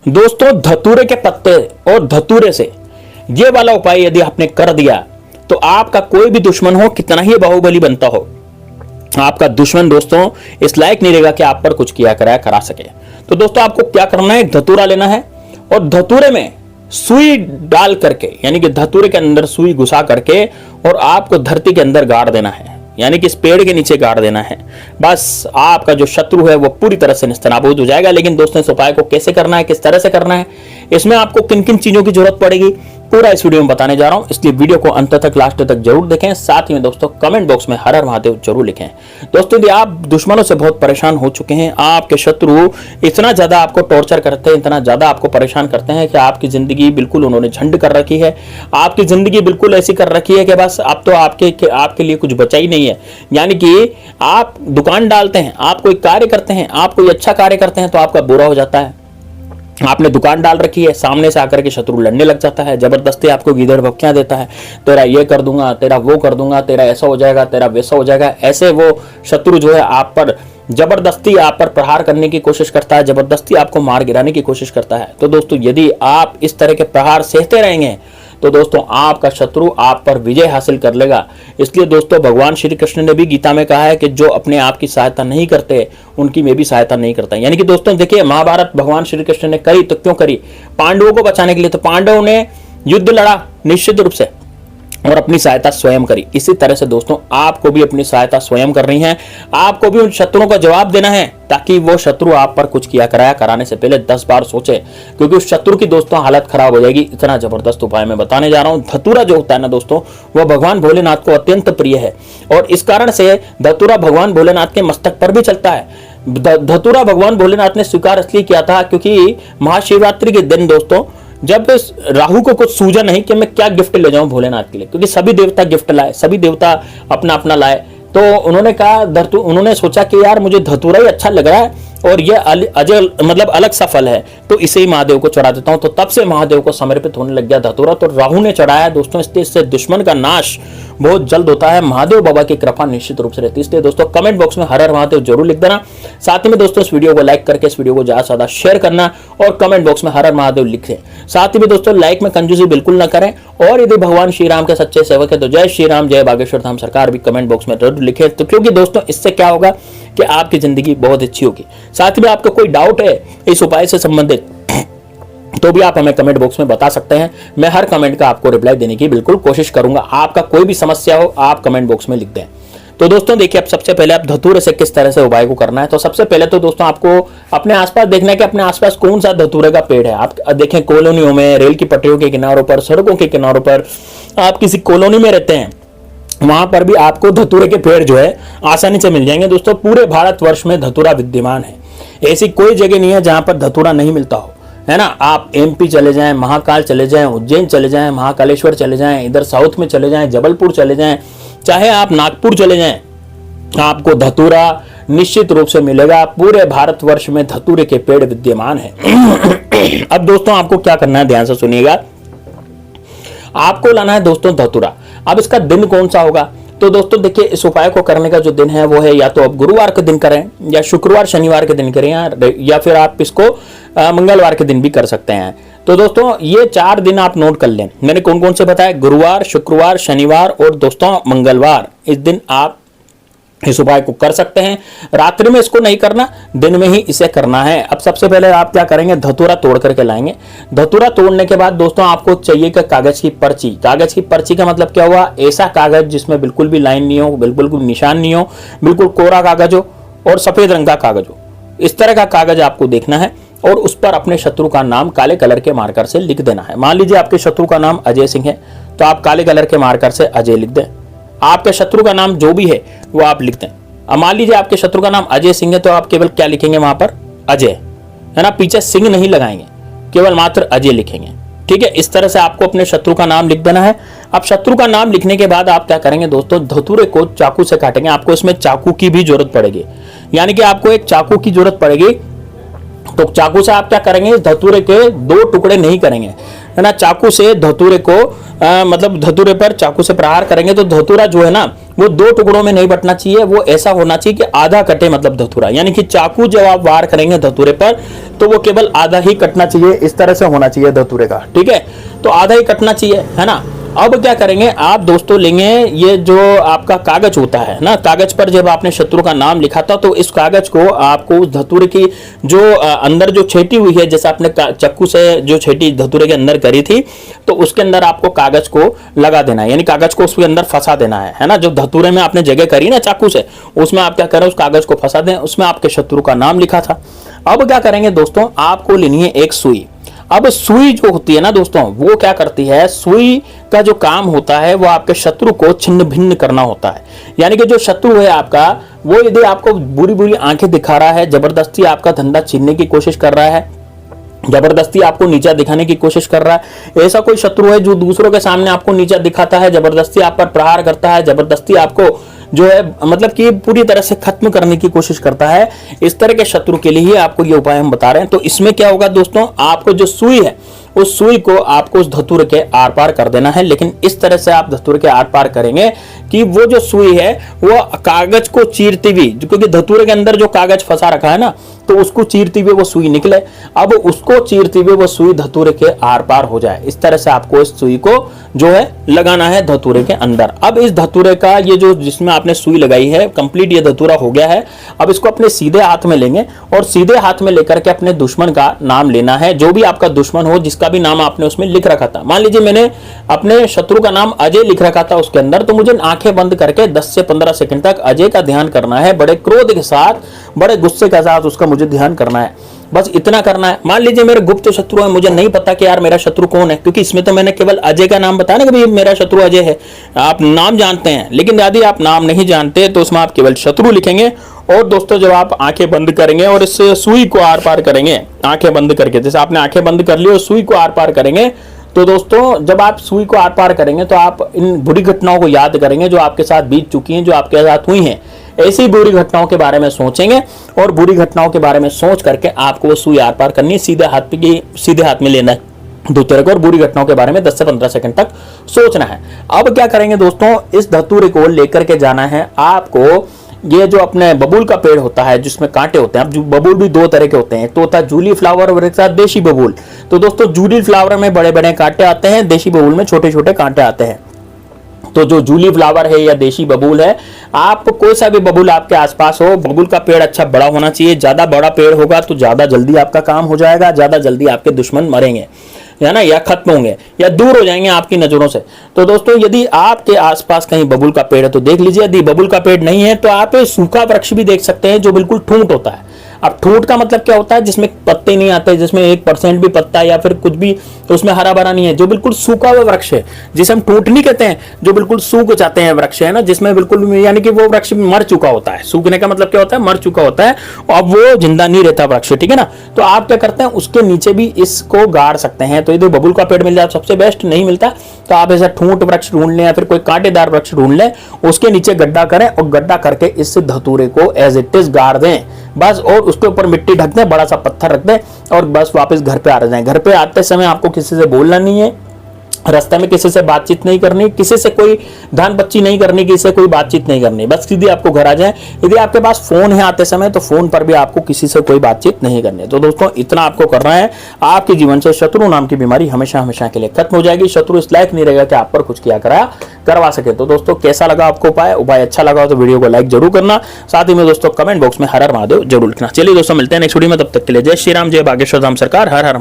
दोस्तों धतूरे के पत्ते और धतूरे से ये वाला उपाय यदि आपने कर दिया तो आपका कोई भी दुश्मन हो, कितना ही बाहुबली बनता हो, आपका दुश्मन दोस्तों इस लायक नहीं रहेगा कि आप पर कुछ किया कराया करा सके। तो दोस्तों आपको क्या करना है, धतूरा लेना है और धतूरे में सुई डाल करके, यानी कि धतूरे के अंदर सुई घुसा करके और आपको धरती के अंदर गाड़ देना है, यानी कि इस पेड़ के नीचे गाड़ देना है। बस आपका जो शत्रु है वो पूरी तरह से निस्तनाबूद हो जाएगा। लेकिन दोस्तों इस उपाय को कैसे करना है, किस तरह से करना है, इसमें आपको किन किन चीजों की जरूरत पड़ेगी, पूरा इस वीडियो में बताने जा रहा हूं, इसलिए वीडियो को अंत तक लास्ट तक जरूर देखें। साथ ही में दोस्तों कमेंट बॉक्स में हर हर महादेव जरूर लिखें। दोस्तों यदि आप दुश्मनों से बहुत परेशान हो चुके हैं, आपके शत्रु इतना ज्यादा आपको टॉर्चर करते हैं, इतना ज्यादा आपको परेशान करते हैं कि आपकी जिंदगी बिल्कुल उन्होंने झंड कर रखी है, आपकी जिंदगी बिल्कुल ऐसी कर रखी है कि बस अब तो आपके लिए कुछ बचा ही नहीं है। यानी कि आप दुकान डालते हैं, आप कोई कार्य करते हैं, आप कोई अच्छा कार्य करते हैं तो आपका बुरा हो जाता है। आपने दुकान डाल रखी है, सामने से आकर के शत्रु लड़ने लग जाता है, जबरदस्ती आपको गीदड़ भपकियां देता है, तेरा ये कर दूंगा, तेरा वो कर दूंगा, तेरा ऐसा हो जाएगा, तेरा वैसा हो जाएगा। ऐसे वो शत्रु जो है आप पर जबरदस्ती आप पर प्रहार करने की कोशिश करता है, जबरदस्ती आपको मार गिराने की कोशिश करता है। तो दोस्तों यदि आप इस तरह के प्रहार सहते रहेंगे तो दोस्तों आपका शत्रु आप पर विजय हासिल कर लेगा। इसलिए दोस्तों भगवान श्री कृष्ण ने भी गीता में कहा है कि जो अपने आप की सहायता नहीं करते उनकी मैं भी सहायता नहीं करता। यानी कि दोस्तों देखिए महाभारत भगवान श्री कृष्ण ने करी तो क्यों करी, पांडवों को बचाने के लिए। तो पांडवों ने युद्ध लड़ा निश्चित रूप से और अपनी सहायता स्वयं करी। इसी तरह से दोस्तों आपको भी अपनी सहायता स्वयं करनी है, आपको भी उन शत्रुओं का जवाब देना है ताकि वो शत्रु आप पर कुछ किया कराया कराने से पहले 10 बार सोचे, क्योंकि उस शत्रु की दोस्तों हालत खराब हो जाएगी। इतना जबरदस्त उपाय मैं बताने जा रहा हूं। धतूरा जो होता है ना दोस्तों, वह भगवान भोलेनाथ को अत्यंत प्रिय है और इस कारण से धतूरा भगवान भोलेनाथ के मस्तक पर भी चलता है। धतूरा भगवान भोलेनाथ ने स्वीकार इसलिए किया था क्योंकि महाशिवरात्रि के दिन दोस्तों जब राहु को कुछ सूझा नहीं कि मैं क्या गिफ्ट ले जाऊं भोलेनाथ के लिए, क्योंकि सभी देवता गिफ्ट लाए, सभी देवता अपना अपना लाए, तो उन्होंने कहा उन्होंने सोचा कि यार मुझे धतूरा ही अच्छा लग रहा है और यह अजल मतलब अलग सा फल है तो इसे ही महादेव को चढ़ा देता हूं। तो तब से महादेव को समर्पित होने लग गया धतूरा। तो राहु ने चढ़ाया दोस्तों, इससे दुश्मन का नाश बहुत जल्द होता है। महादेव बाबा की कृपा निश्चित रूप से रहती है। इसलिए दोस्तों कमेंट बॉक्स में हर हर महादेव जरूर लिख देना। साथ ही में दोस्तों इस वीडियो को लाइक करके इस वीडियो को ज्यादा से ज्यादा शेयर करना और कमेंट बॉक्स में हर हर महादेव लिखें। साथ ही में दोस्तों लाइक में कंजूसी बिल्कुल ना करें और यदि भगवान श्री राम के सच्चे सेवक है तो जय श्री राम जय बागेश्वर धाम सरकार भी कमेंट बॉक्स में जरूर लिखें। तो क्योंकि दोस्तों इससे क्या होगा कि आपकी जिंदगी बहुत अच्छी होगी। साथ ही में आपको कोई डाउट है इस उपाय से संबंधित तो भी आप हमें कमेंट बॉक्स में बता सकते हैं। मैं हर कमेंट का आपको रिप्लाई देने की बिल्कुल कोशिश करूंगा। आपका कोई भी समस्या हो आप कमेंट बॉक्स में लिख दें। तो दोस्तों देखिए अब सबसे पहले आप धतूरे से किस तरह से उपाय को करना है। तो सबसे पहले तो दोस्तों आपको अपने आसपास देखना है कि अपने आसपास कौन सा धतूरे का पेड़ है। आप देखें कॉलोनियों में, रेल की पटरियों के किनारों पर, सड़कों के किनारों पर, आप किसी कॉलोनी में रहते हैं वहां पर भी आपको धतूरे के पेड़ जो है आसानी से मिल जाएंगे। दोस्तों पूरे भारतवर्ष में धतूरा विद्यमान है, ऐसी कोई जगह नहीं है जहां पर धतूरा नहीं मिलता हो, है ना। आप एमपी चले जाएं, महाकाल चले जाएं, उज्जैन चले जाएं, महाकालेश्वर चले जाएं, इधर साउथ में चले जाएं, जबलपुर चले जाएं, चाहे आप नागपुर चले जाएं, आपको धतूरा निश्चित रूप से मिलेगा। पूरे भारतवर्ष में धतूरे के पेड़ विद्यमान है। अब दोस्तों आपको क्या करना है, ध्यान से सुनिएगा। आपको लाना है दोस्तों धतूरा। अब इसका दिन कौन सा होगा, तो दोस्तों देखिए इस उपाय को करने का जो दिन है वो है या तो आप गुरुवार के दिन करें या शुक्रवार शनिवार के दिन करें या फिर आप इसको मंगलवार के दिन भी कर सकते हैं। तो दोस्तों ये 4 दिन आप नोट कर लें। मैंने कौन कौन से बताया, गुरुवार, शुक्रवार, शनिवार और दोस्तों मंगलवार। इस दिन आप इस उपाय को कर सकते हैं। रात्रि में इसको नहीं करना, दिन में ही इसे करना है। अब सबसे पहले आप क्या करेंगे, धतूरा तोड़ करके लाएंगे। धतूरा तोड़ने के बाद दोस्तों आपको चाहिए कि कागज की पर्ची। कागज की पर्ची का मतलब क्या हुआ, ऐसा कागज जिसमें बिल्कुल भी लाइन नहीं हो, बिल्कुल कोई निशान नहीं हो, बिल्कुल कोरा कागज हो और सफेद रंग का कागज हो। इस तरह का कागज आपको देखना है और उस पर अपने शत्रु का नाम काले कलर के मार्कर से लिख देना है। मान लीजिए आपके शत्रु का नाम अजय सिंह है तो आप काले कलर के मार्कर से अजय लिख दें। आपके शत्रु का नाम जो भी है वो आप लिख दें। अब मान लीजिए आपके शत्रु का नाम अजय सिंह है तो आप केवल क्या लिखेंगे वहां पर, अजय, है ना, पीछे सिंह नहीं लगाएंगे, केवल मात्र अजय लिखेंगे। ठीक है, इस तरह से आपको अपने शत्रु का नाम लिख देना है। अब शत्रु का नाम लिखने के बाद आप क्या करेंगे दोस्तों, धतूरे को चाकू से काटेंगे। आपको इसमें चाकू की भी जरूरत पड़ेगी, यानी कि आपको एक चाकू की जरूरत पड़ेगी तो चाकू से आप क्या करेंगे, इस धतूरे के 2 टुकड़े नहीं करेंगे, है ना। चाकू से धतूरे को मतलब धतूरे पर चाकू से प्रहार करेंगे तो धतूरा जो है ना वो 2 टुकड़ों में नहीं बटना चाहिए, वो ऐसा होना चाहिए कि आधा कटे, मतलब धतूरा, यानी कि चाकू जब आप वार करेंगे धतूरे पर तो वो केवल आधा ही कटना चाहिए, इस तरह से होना चाहिए धतूरे का, ठीक है। तो आधा ही कटना चाहिए, है ना। अब क्या करेंगे आप दोस्तों, लेंगे ये जो आपका कागज होता है ना, कागज पर जब आपने शत्रु का नाम लिखा था तो इस कागज को आपको उस धतूरे की जो अंदर जो छेटी हुई है, जैसे आपने चक्कू से जो छेटी धतूरे के अंदर करी थी, तो उसके अंदर आपको कागज को लगा देना है, यानी कागज को उसके अंदर फंसा देना है ना। जो धतूरे में आपने जगह करी ना चाकू से, उसमें आप क्या करें, उस कागज को फंसा दें, उसमें आपके शत्रु का नाम लिखा था। अब क्या करेंगे दोस्तों, आपको लेनी है एक सुई। अब सुई जो होती है ना दोस्तों, वो क्या करती है, सुई का जो काम होता है वो आपके शत्रु को छिन्न भिन्न करना होता है। यानी कि जो शत्रु है आपका, वो यदि आपको बुरी बुरी आंखें दिखा रहा है, जबरदस्ती आपका धंधा छीनने की कोशिश कर रहा है, जबरदस्ती आपको नीचा दिखाने की कोशिश कर रहा है, ऐसा कोई शत्रु है जो दूसरों के सामने आपको नीचा दिखाता है, जबरदस्ती आप पर प्रहार करता है, जबरदस्ती आपको जो है मतलब कि पूरी तरह से खत्म करने की कोशिश करता है, इस तरह के शत्रु के लिए ही आपको ये उपाय हम बता रहे हैं। तो इसमें क्या होगा दोस्तों, आपको जो सुई है उस सुई को आपको उस धतूरे के आर पार कर देना है, लेकिन इस तरह से आप धतूरे के आर पार करेंगे कि वो जो सुई है वो कागज को चीरती हुई, क्योंकि धतूरे के अंदर जो कागज फंसा रखा है ना, तो उसको चीरती हुई वो सुई निकले, अब उसको चीरती हुई वो सुई धतूरे के आर पार हो जाए। इस तरह से आपको इस सुई को जो है लगाना है धतूरे के अंदर। अब इस धतूरे का ये जो जिसमें आपने सुई लगाई है, कंप्लीट ये धतूरा हो गया है। अब इसको अपने सीधे हाथ में लेंगे और सीधे हाथ में लेकर के अपने दुश्मन का नाम लेना है, जो भी आपका दुश्मन हो, जिसका भी नाम आपने उसमें लिख रखा था। मान लीजिए मैंने अपने शत्रु का नाम अजय लिख रखा था उसके अंदर, तो मुझे आंखें बंद करके 10 से 15 सेकंड तक अजय का ध्यान करना है, बड़े क्रोध के साथ, बड़े गुस्से के साथ उसका मुझे ध्यान करना है, बस इतना करना है। मान लीजिए मेरे गुप्त शत्रु है, मुझे नहीं पता कि यार मेरा शत्रु कौन है, क्योंकि इसमें तो मैंने केवल अजय का नाम बताया ना कि भाई मेरा शत्रु अजय है, आप नाम जानते हैं, लेकिन यदि आप नाम नहीं जानते तो उसमें आप केवल शत्रु लिखेंगे। और दोस्तों जब आप आंखें बंद करेंगे और इस सुई को आर पार करेंगे, आंखें बंद करके, जैसे आपने आंखें बंद कर ली और सुई को आर पार करेंगे, तो दोस्तों जब आप सुई को आर पार करेंगे तो आप इन बुरी घटनाओं को याद करेंगे जो आपके साथ बीत चुकी हैं, जो आपके साथ हुई हैं। ऐसी बुरी घटनाओं के बारे में सोचेंगे और बुरी घटनाओं के बारे में सोच करके आपको वो सुई आर पार करनी है, सीधे हाथ में लेना है धतूरे को और बुरी घटनाओं के बारे में 10 से 15 सेकंड तक सोचना है। अब क्या करेंगे दोस्तोों, इस धतूरे को लेकर के जाना है आपको, ये जो अपने बबूल का पेड़ होता है जिसमें कांटे होते हैं। अब बबूल भी 2 तरह के होते हैं, एक तो होता है जूली फ्लावर और एक साथ देशी बबूल। तो दोस्तों जूली फ्लावर में बड़े बड़े कांटे आते हैं, देशी बबूल में छोटे छोटे कांटे आते हैं। तो जो जूली फ्लावर है या देशी बबूल है, आप कोई सा भी बबूल आपके आसपास हो, बबूल का पेड़ अच्छा बड़ा होना चाहिए। ज्यादा बड़ा पेड़ होगा तो ज्यादा जल्दी आपका काम हो जाएगा, ज्यादा जल्दी आपके दुश्मन मरेंगे, है ना, या खत्म होंगे या दूर हो जाएंगे आपकी नजरों से। तो दोस्तों यदि आपके आसपास कहीं बबूल का पेड़ है तो देख लीजिए, यदि बबूल का पेड़ नहीं है तो आप सूखा वृक्ष भी देख सकते हैं जो बिल्कुल ठूंठ होता है। अब ठूंठ का मतलब क्या होता है, जिसमें पत्ते नहीं आते, जिसमें 1% भी पत्ता या फिर कुछ भी उसमें हरा भरा नहीं है, जो बिल्कुल सूखा हुआ वृक्ष है, जिसे हम ठूंठ नहीं कहते हैं, जो बिल्कुल सूख जाते हैं वृक्ष, है ना, जिसमें बिल्कुल यानी कि वो वृक्ष मर चुका होता है। सूखने का मतलब क्या होता है, मर चुका होता है, अब वो जिंदा नहीं रहता वृक्ष, ठीक है ना। तो आप क्या करते हैं, उसके नीचे भी इसको गाड़ सकते हैं। तो यदि बबूल का पेड़ मिल जाए सबसे बेस्ट, नहीं मिलता तो आप ऐसा ठूंठ वृक्ष ढूंढ लें या फिर कोई कांटेदार वृक्ष ढूंढ लें, उसके नीचे गड्ढा करें और गड्ढा करके इस धतूरे को एज इट इज गाड़ दें बस, और उसके ऊपर मिट्टी ढक दें, बड़ा सा पत्थर रख दें और बस वापस घर पे आ जाएं। घर पे आते समय आपको किसी से बोलना नहीं है, रास्ते में किसी से बातचीत नहीं करनी, किसी से कोई धान बच्ची नहीं करनी, किसी से कोई बातचीत नहीं करनी, बस सीधे आपको घर आ जाए। यदि आपके पास फोन है आते समय तो फोन पर भी आपको किसी से कोई बातचीत नहीं करनी। तो दोस्तों इतना आपको करना है, आपके जीवन से शत्रु नाम की बीमारी हमेशा हमेशा के लिए खत्म हो जाएगी। शत्रु इस लायक नहीं रहेगा कि आप पर कुछ किया कराया करवा सके। तो दोस्तों कैसा लगा आपको उपाय अच्छा लगा तो वीडियो को लाइक जरूर करना, साथ ही में दोस्तों कमेंट बॉक्स में हर हर महादेव जरूर लिखना। चलिए दोस्तों मिलते हैं नेक्स्ट वीडियो में, तब तक के लिए जय श्री राम, जय बागेश्वर धाम सरकार, हर हर।